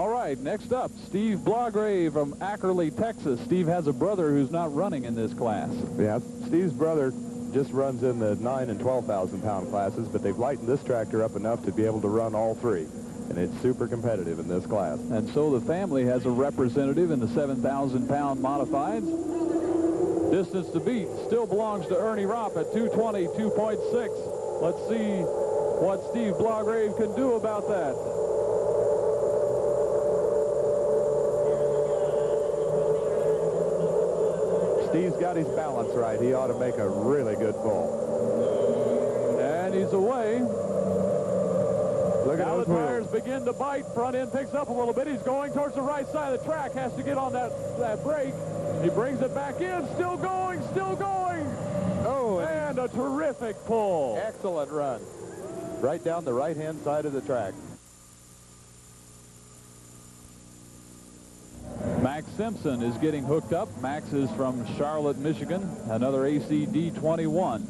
All right, next up, Steve Blograve from Ackerley, Texas. Steve has a brother who's not running in this class. Yeah, Steve's brother just runs in the 9,000 and 12,000 pound classes, but they've lightened this tractor up enough to be able to run all three. And it's super competitive in this class. And so the family has a representative in the 7,000 pound modifieds. Distance to beat still belongs to Ernie Ropp at 2:22.6. Let's see what Steve Blograve can do about that. Steve's got his balance right. He ought to make a really good pull. And he's away. Look at now those the tires wheels. begin to bite. Front end picks up a little bit. He's going towards the right side of the track. Has to get on that brake. He brings it back in. Still going. Still going. Oh, and a terrific pull. Excellent run. Right down the right-hand side of the track. Max Simpson is getting hooked up. Max is from Charlotte, Michigan, another ACD-21.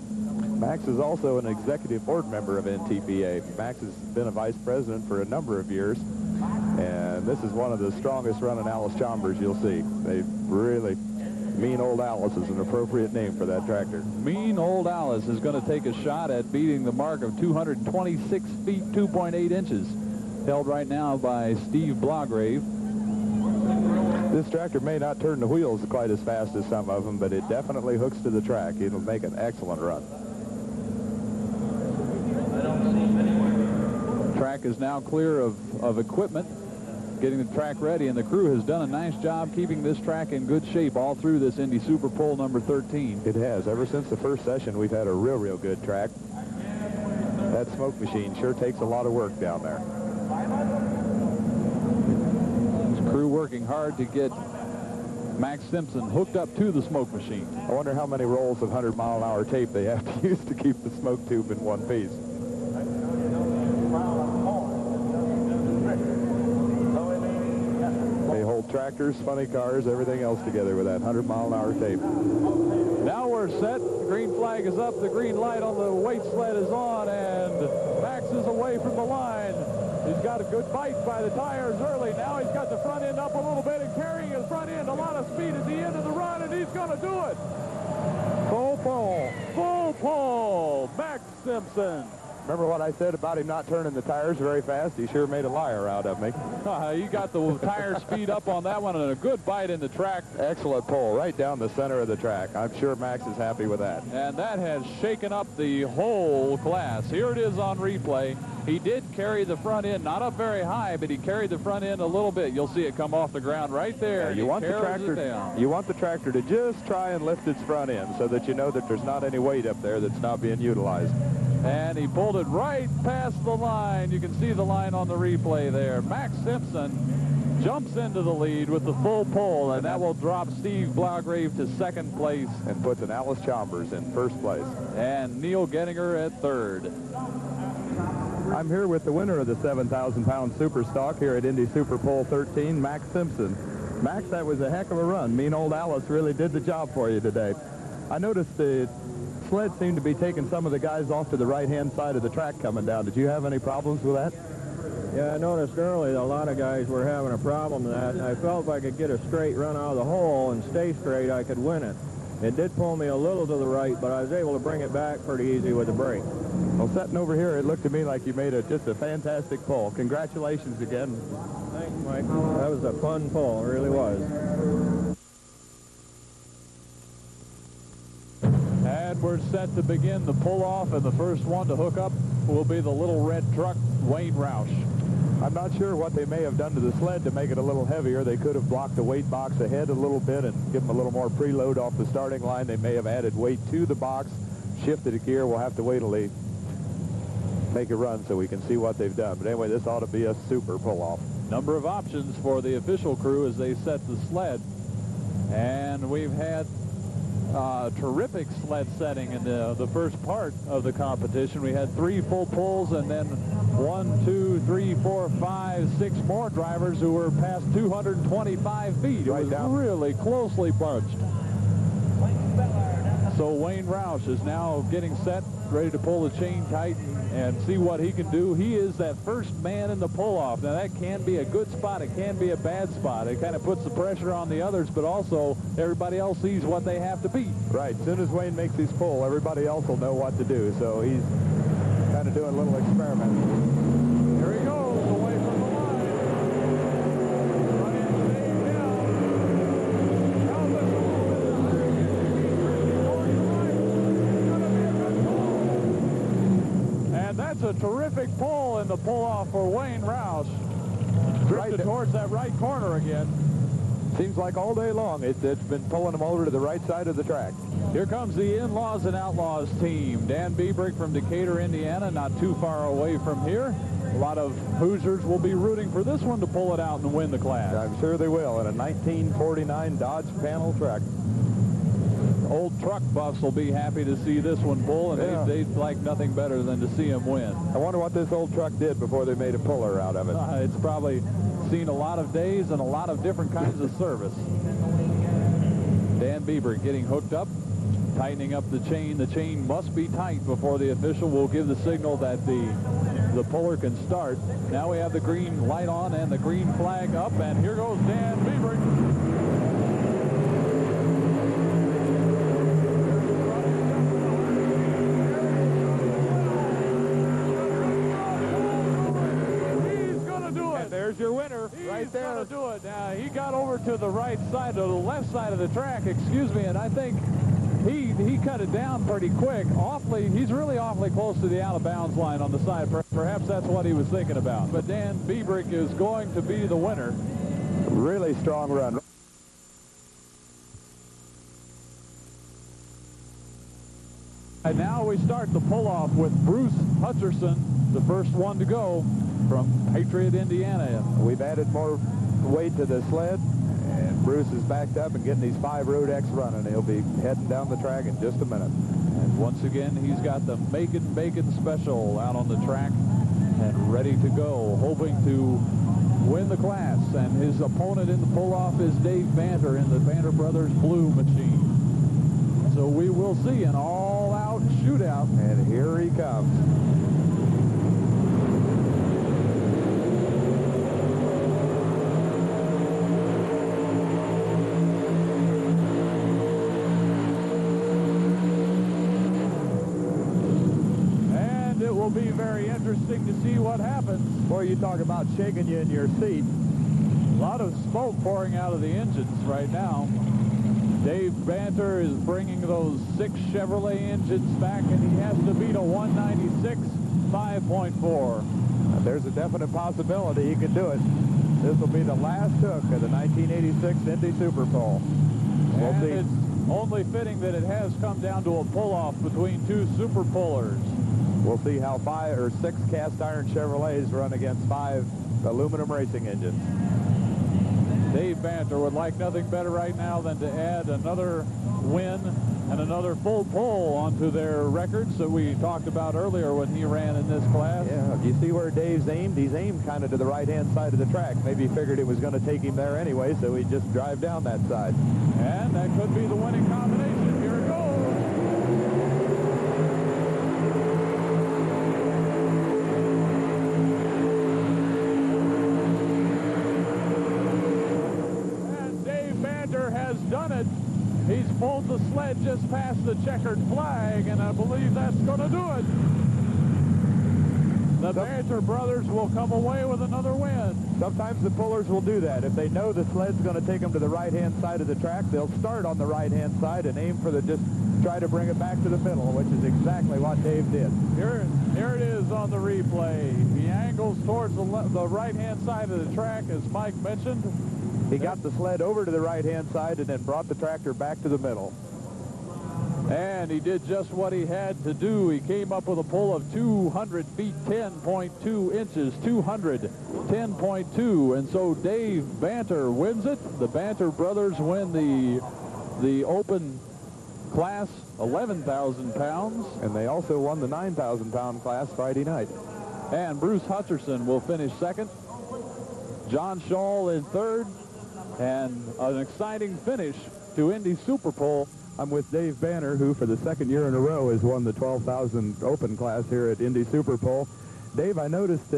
Max is also an executive board member of NTPA. Max has been a vice president for a number of years, and this is one of the strongest running Alice Chalmers you'll see. They really, Mean Old Alice is an appropriate name for that tractor. Mean Old Alice is going to take a shot at beating the mark of 226 feet, 2.8 inches, held right now by Steve Blograve. This tractor may not turn the wheels quite as fast as some of them, but it definitely hooks to the track. It'll make an excellent run. Track is now clear of equipment, getting the track ready, and the crew has done a nice job keeping this track in good shape all through this Indy Super Pole number 13. It has. Ever since the first session, we've had a real good track. That smoke machine sure takes a lot of work down there. Crew working hard to get Max Simpson hooked up to the smoke machine. I wonder how many rolls of 100-mile-an-hour tape they have to use to keep the smoke tube in one piece. They hold tractors, funny cars, everything else together with that 100-mile-an-hour tape. Now we're set. The green flag is up. The green light on the weight sled is on, and Max is away from the line. He's got a good bite by the tires early. Now he's got the front end up a little bit and carrying his front end a lot of speed at the end of the run, and he's going to do it. Full pull. Full pull. Max Simpson. Remember what I said about him not turning the tires very fast? He sure made a liar out of me. You got the tire speed up on that one and a good bite in the track. Excellent pull right down the center of the track. I'm sure Max is happy with that. And that has shaken up the whole class. Here it is on replay. He did carry the front end, not up very high, but he carried the front end a little bit. You'll see it come off the ground right there. Yeah, you want the tractor to just try and lift its front end so that you know that there's not any weight up there that's not being utilized. And he pulled it right past the line. You can see the line on the replay there. Max Simpson jumps into the lead with the full pull, and that will drop Steve Blograve to second place. And puts an Alice Chalmers in first place. And Neil Gettinger at third. I'm here with the winner of the 7,000-pound super stock here at Indy Super Pole 13, Max Simpson. Max, that was a heck of a run. Mean Old Alice really did the job for you today. I noticed the sled seemed to be taking some of the guys off to the right-hand side of the track coming down. Did you have any problems with that? Yeah, I noticed early a lot of guys were having a problem with that, and I felt if I could get a straight run out of the hole and stay straight, I could win it. It did pull me a little to the right, but I was able to bring it back pretty easy with the brake. Well, sitting over here, it looked to me like you made just a fantastic pull. Congratulations again. Thanks, Mike. That was a fun pull. It really was. And we're set to begin the pull-off, and the first one to hook up will be the little red truck, Wayne Roush. I'm not sure what they may have done to the sled to make it a little heavier. They could have blocked the weight box ahead a little bit and given them a little more preload off the starting line. They may have added weight to the box, shifted a gear. We'll have to wait till they make a run so we can see what they've done. But anyway, this ought to be a super pull-off. Number of options for the official crew as they set the sled. And we've had terrific sled setting in the first part of the competition. We had 3 full pulls and then 1, 2, 3, 4, 5, 6 more drivers who were past 225 feet. It was really closely bunched. So Wayne Roush is now getting set, ready to pull the chain tight and see what he can do. He is that first man in the pull-off. Now, that can be a good spot. It can be a bad spot. It kind of puts the pressure on the others, but also everybody else sees what they have to beat. Right. As soon as Wayne makes his pull, everybody else will know what to do. So he's kind of doing a little experiment. Here he goes, away from the line. Front end staying down. Now the and that's a terrific pull in the pull-off for Wayne Roush. Drifted towards that right corner again. Seems like all day long it's been pulling him over to the right side of the track. Here comes the In-Laws and Outlaws team. Dan Biebrick from Decatur, Indiana, not too far away from here. A lot of Hoosiers will be rooting for this one to pull it out and win the class. I'm sure they will in a 1949 Dodge panel truck. Old truck buffs will be happy to see this one pull, and they'd like nothing better than to see him win. I wonder what this old truck did before they made a puller out of it. It's probably seen a lot of days and a lot of different kinds of service. Dan Biebrick getting hooked up, tightening up the chain. The chain must be tight before the official will give the signal that the puller can start. Now we have the green light on and the green flag up, and here goes Dan Biebrick. Your winner right there. He's going to do it. Now, he got over to the right side, to the left side of the track, excuse me, and I think he cut it down pretty quick. He's really awfully close to the out-of-bounds line on the side. Perhaps that's what he was thinking about. But Dan Biebrick is going to be the winner. Really strong run. And now we start the pull-off with Bruce Hutcherson, the first one to go from Patriot, Indiana. We've added more weight to the sled, and Bruce is backed up and getting these 5 Road X running. He'll be heading down the track in just a minute. And once again, he's got the Macon Bacon Special out on the track and ready to go, hoping to win the class. And his opponent in the pull-off is Dave Banter in the Banter Brothers Blue Machine. So we will see an all-out shootout. And here he comes. Will be very interesting to see what happens. Boy, you talk about shaking you in your seat. A lot of smoke pouring out of the engines right now. Dave Banter is bringing those 6 Chevrolet engines back, and he has to beat a 196 5.4. There's a definite possibility he can do it. This will be the last hook of the 1986 Indy Super Bowl. We'll see. It's only fitting that it has come down to a pull-off between 2 super pullers. We'll see how 5 or 6 cast iron Chevrolets run against 5 aluminum racing engines. Dave Banter would like nothing better right now than to add another win and another full pull onto their records that we talked about earlier when he ran in this class. Yeah, you see where Dave's aimed? He's aimed kind of to the right-hand side of the track. Maybe he figured it was going to take him there anyway, so he'd just drive down that side. And that could be the winning combination. Here it goes. Has done it. He's pulled the sled just past the checkered flag, and I believe that's going to do it. The Banter brothers will come away with another win. Sometimes the pullers will do that. If they know the sled's going to take them to the right-hand side of the track, they'll start on the right-hand side and aim for just try to bring it back to the middle, which is exactly what Dave did. Here it is on the replay. He angles towards the right-hand side of the track, as Mike mentioned. He got the sled over to the right-hand side and then brought the tractor back to the middle. And he did just what he had to do. He came up with a pull of 200 feet, 10.2 inches, 210.2. And so Dave Banter wins it. The Banter brothers win the open class, 11,000 pounds. And they also won the 9,000-pound class Friday night. And Bruce Hutcherson will finish second. John Schall in third. And an exciting finish to Indy Super Pole I'm with Dave Banner, who for the second year in a row has won the 12,000 open class here at Indy Super Pole. Dave, I noticed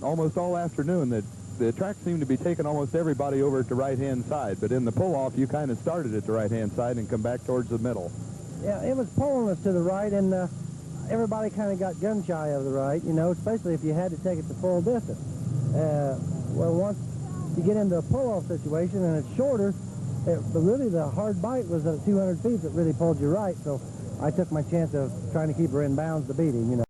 almost all afternoon that the track seemed to be taking almost everybody over at the right-hand side, but in the pull-off, you kind of started at the right-hand side and come back towards the middle. Yeah, it was pulling us to the right, and everybody kind of got gun-shy of the right, you know, especially if you had to take it the full distance. Well, once you get into a pull-off situation and it's shorter, really the hard bite was at 200 feet that really pulled you right, so I took my chance of trying to keep her in bounds to beat him, you know.